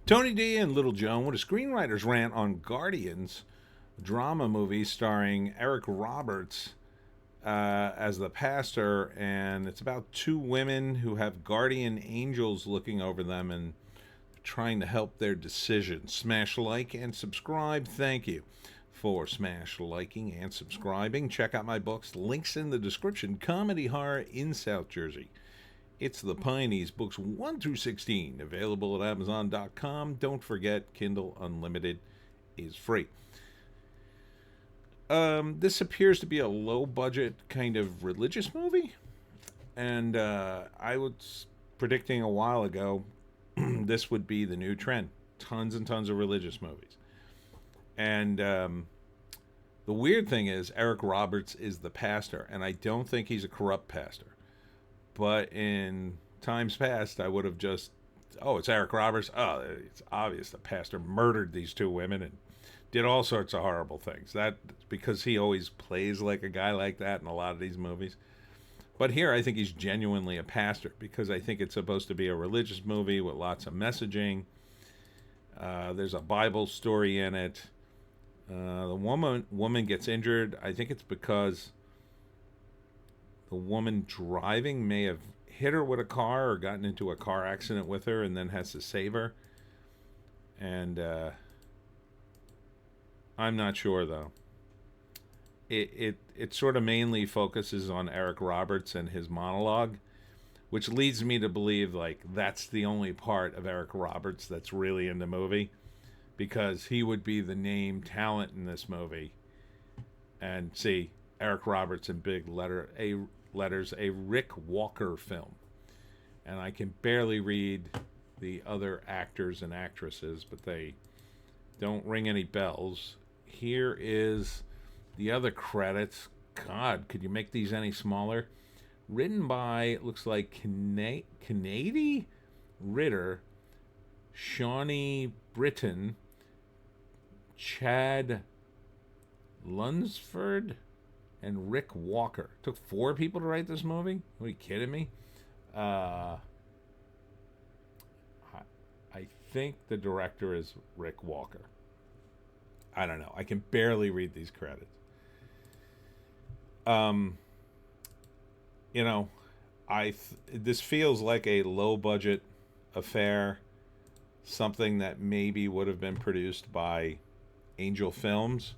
Tony D and Little Joan with a screenwriter's rant on Guardians, a drama movie starring Eric Roberts as the pastor, and it's about two women who have guardian angels looking over them and trying to help their decisions. Smash like and subscribe. Thank you for smash liking and subscribing. Check out my books. Links in the description. Comedy Horror in South Jersey. It's the Pineys, books 1 through 16, available at Amazon.com. Don't forget, Kindle Unlimited is free. This appears to be a low-budget kind of religious movie, and I was predicting a while ago this would be the new trend. Tons and tons of religious movies. And the weird thing is, Eric Roberts is the pastor, and I don't think he's a corrupt pastor. But in times past, I would have just, oh, it's Eric Roberts. Oh, it's obvious the pastor murdered these two women and did all sorts of horrible things. That's because he always plays like a guy like that in a lot of these movies. But here, I think he's genuinely a pastor because I think it's supposed to be a religious movie with lots of messaging. There's a Bible story in it. The woman gets injured. I think it's because the woman driving may have hit her with a car or gotten into a car accident with her and then has to save her. And I'm not sure, though. It sort of mainly focuses on Eric Roberts and his monologue, which leads me to believe, like, that's the only part of Eric Roberts that's really in the movie, because he would be the name talent in this movie. And see, Eric Roberts in big letters, a Rick Walker film. And I can barely read the other actors and actresses, but they don't ring any bells. Here is the other credits. God, could you make these any smaller? Written by, it looks like, Canady Ritter, Shawnee Britton, Chad Lunsford, and Rick Walker. It took 4 people to write this movie? Are you kidding me? I think the director is Rick Walker. I don't know. I can barely read these credits. You know, this feels like a low budget affair, something that maybe would have been produced by Angel Films,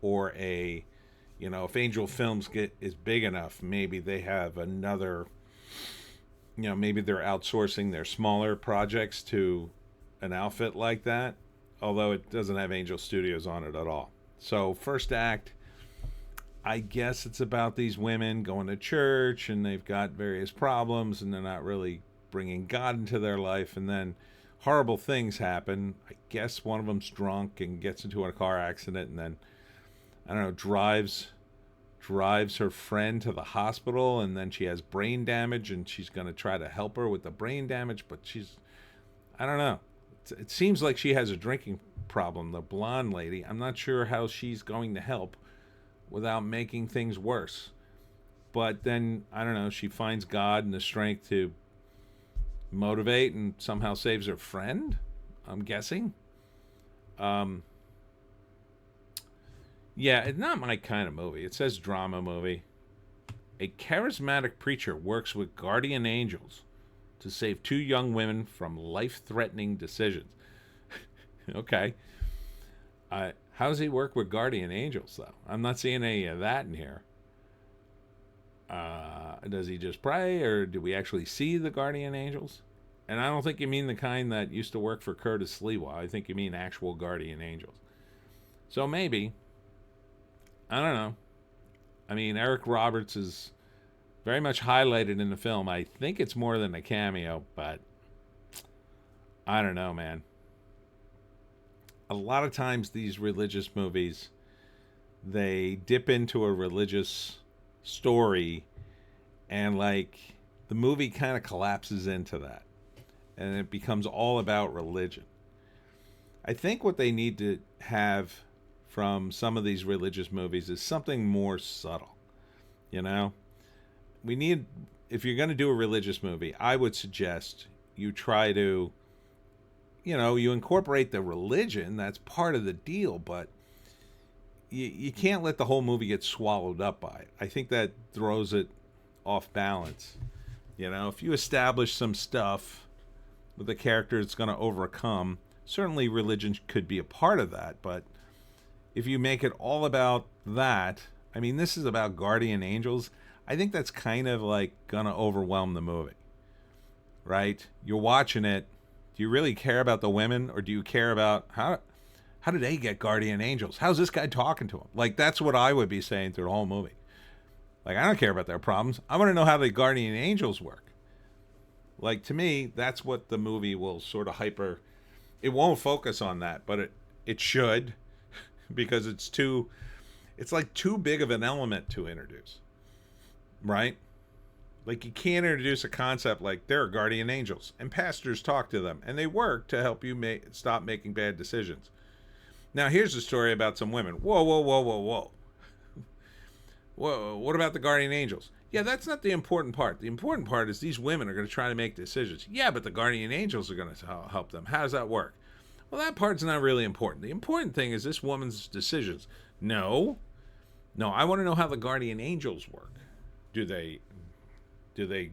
or a, you know, if Angel Films is big enough, maybe they have another, you know, maybe they're outsourcing their smaller projects to an outfit like that, although it doesn't have Angel Studios on it at all. So first act, I guess it's about these women going to church and they've got various problems and they're not really bringing God into their life, and then horrible things happen. I guess one of them's drunk and gets into a car accident and then, I don't know, drives her friend to the hospital, and then she has brain damage and she's going to try to help her with the brain damage, but I don't know. It seems like she has a drinking problem, the blonde lady. I'm not sure how she's going to help without making things worse. But then, I don't know, she finds God and the strength to motivate and somehow saves her friend, I'm guessing. Yeah, it's not my kind of movie. It says drama movie. A charismatic preacher works with guardian angels to save 2 young women from life-threatening decisions. Okay. How does he work with guardian angels, though? I'm not seeing any of that in here. Does he just pray, or do we actually see the guardian angels? And I don't think you mean the kind that used to work for Curtis Lewa. I think you mean actual guardian angels. So maybe. I don't know. I mean, Eric Roberts is very much highlighted in the film. I think it's more than a cameo, but I don't know, man. A lot of times these religious movies, they dip into a religious story and, like, the movie kind of collapses into that and it becomes all about religion. I think what they need to have from some of these religious movies is something more subtle. You know, we need, if you're going to do a religious movie, I would suggest you try to, you incorporate the religion. That's part of the deal, but you can't let the whole movie get swallowed up by it. I think that throws it off balance. If you establish some stuff with a character it's going to overcome, certainly religion could be a part of that, but if you make it all about that, I mean, this is about guardian angels, I think that's kind of like going to overwhelm the movie, right? You're watching it. Do you really care about the women, or do you care about how do they get guardian angels? How's this guy talking to them? Like, that's what I would be saying through the whole movie. Like, I don't care about their problems. I want to know how the guardian angels work. Like, to me, that's what the movie will sort of it won't focus on that, but it should, because it's like too big of an element to introduce, right? Like, you can't introduce a concept like there are guardian angels and pastors talk to them and they work to help you stop making bad decisions. Now, here's a story about some women. Whoa, whoa, whoa, whoa, whoa. Whoa, what about the guardian angels? Yeah, that's not the important part. The important part is these women are going to try to make decisions. Yeah, but the guardian angels are going to help them. How does that work? Well, that part's not really important. The important thing is this woman's decisions. No, I want to know how the guardian angels work. Do they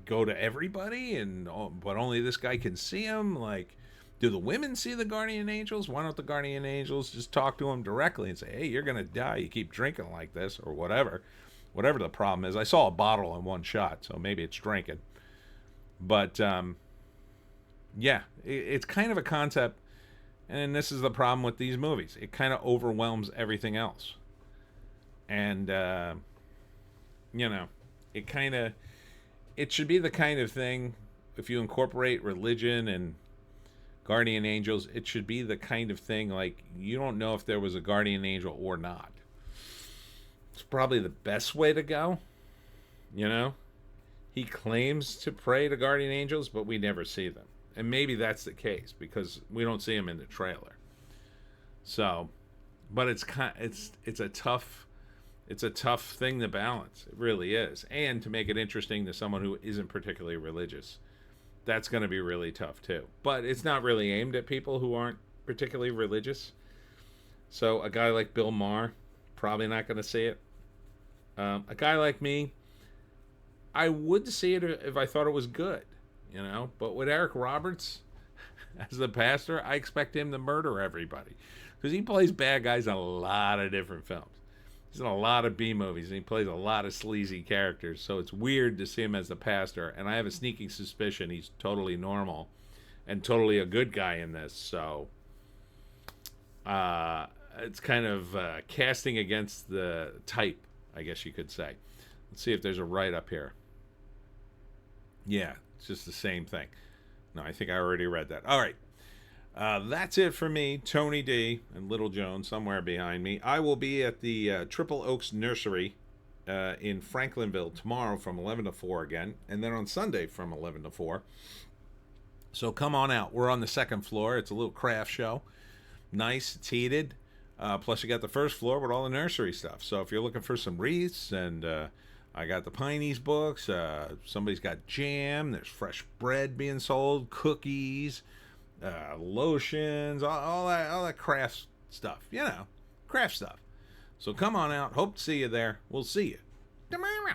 go to everybody but only this guy can see them? Like, do the women see the guardian angels? Why don't the guardian angels just talk to them directly and say, hey, you're going to die. You keep drinking like this, or whatever the problem is. I saw a bottle in one shot, so maybe it's drinking. But, yeah, it's kind of a concept. And this is the problem with these movies. It kind of overwhelms everything else. And, it should be the kind of thing, if you incorporate religion and guardian angels, it should be the kind of thing like you don't know if there was a guardian angel or not. It's probably the best way to go. He claims to pray to guardian angels, but we never see them. And maybe that's the case because we don't see them in the trailer. So, but it's a tough thing to balance. It really is. And to make it interesting to someone who isn't particularly religious. That's going to be really tough too. But it's not really aimed at people who aren't particularly religious. So a guy like Bill Maher, probably not going to see it. A guy like me, I would see it if I thought it was good, But with Eric Roberts as the pastor, I expect him to murder everybody. Because he plays bad guys in a lot of different films. He's in a lot of B movies, and he plays a lot of sleazy characters. So it's weird to see him as the pastor. And I have a sneaking suspicion he's totally normal and totally a good guy in this. So it's kind of casting against the type, I guess you could say. Let's see if there's a write-up here. Yeah, it's just the same thing. No, I think I already read that. All right. That's it for me, Tony D, and Little Joan somewhere behind me. I will be at the Triple Oaks Nursery in Franklinville tomorrow from 11 to 4 again, and then on Sunday from 11 to 4. So come on out. We're on the second floor. It's a little craft show. Nice. It's heated. Plus, you got the first floor with all the nursery stuff. So if you're looking for some wreaths, and I got the Pineys books. Somebody's got jam. There's fresh bread being sold, cookies, lotions, all that craft stuff. Craft stuff. So come on out. Hope to see you there. We'll see you tomorrow.